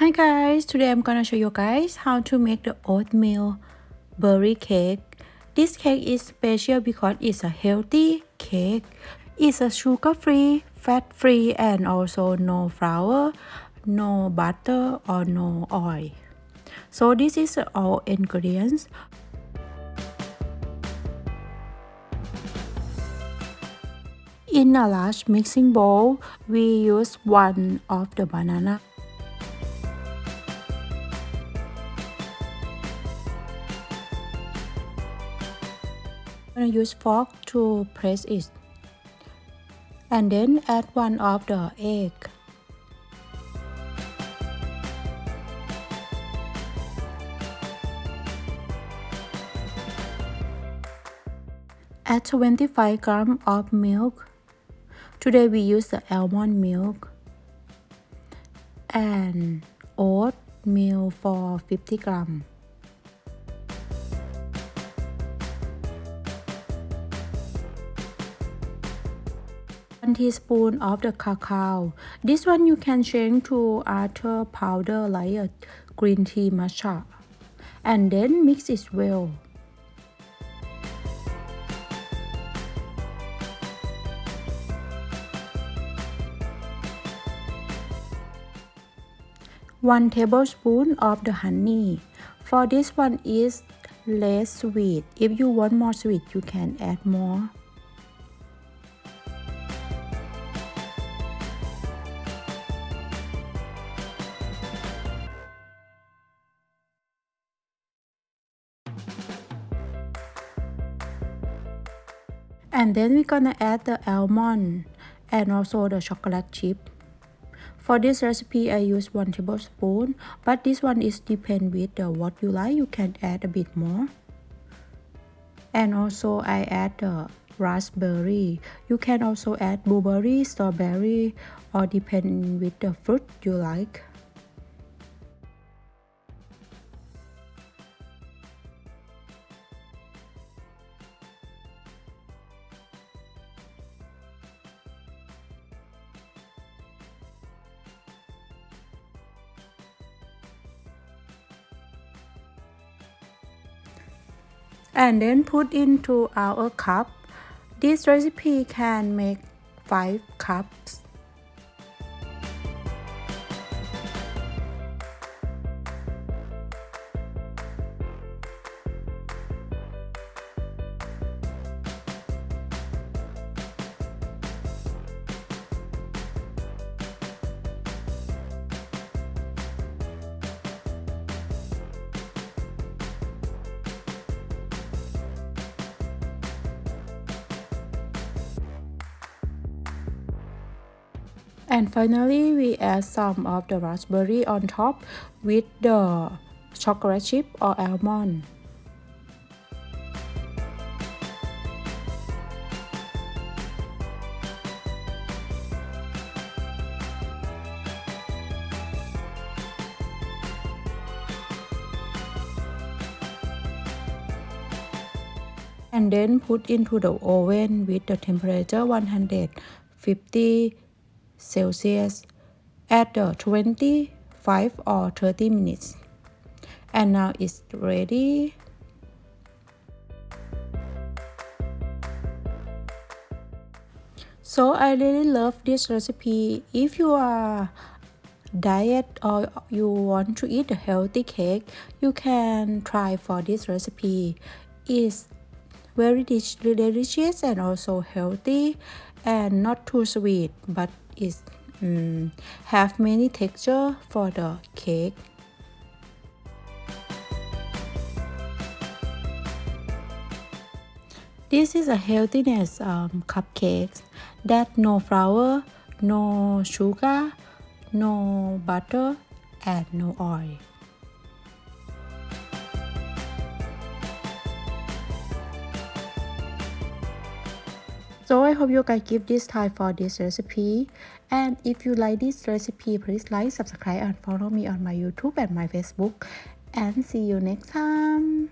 Hi guys, today I'm gonna show you guys how to make the oatmeal berry cake. This cake is special because it's a healthy cake. It's a sugar-free, fat-free, and also no flour, no butter, or no oil. So this is all ingredients. In a large mixing bowl, we use one of the banana. I'm gonna use fork to press it, and then add one of the egg. Add 25 grams of milk. Today we use the almond milk, and oatmeal for 50 grams. 1 teaspoon of the cacao. This one you can change to other powder like a green tea matcha, and then mix it well. One tablespoon of the honey. For this one is less sweet. If you want more sweet, you can add more. And then we're gonna add the almond and also the chocolate chip. For this recipe, I use 1 tablespoon, but this one is depend with what you like. You can add a bit more. And also I add the raspberry. You can also add blueberry, strawberry, or depend with the fruit you like. And then put into our cup. This recipe can make 5 cups. And finally, we add some of the raspberry on top with the chocolate chip or almond. And then put into the oven with the temperature 150 Celsius at 25 or 30 minutes. And now it's ready. So I really love this recipe. If you are diet or you want to eat a healthy cake, you can try for this recipe. It's very delicious and also healthy and not too sweet, but it's have many texture for the cake. This is a healthiness cupcake that no flour, no sugar, no butter, and no oil. So I hope you guys give this time for this recipe. And if you like this recipe, please like, subscribe, and follow me on my YouTube and my Facebook. And see you next time.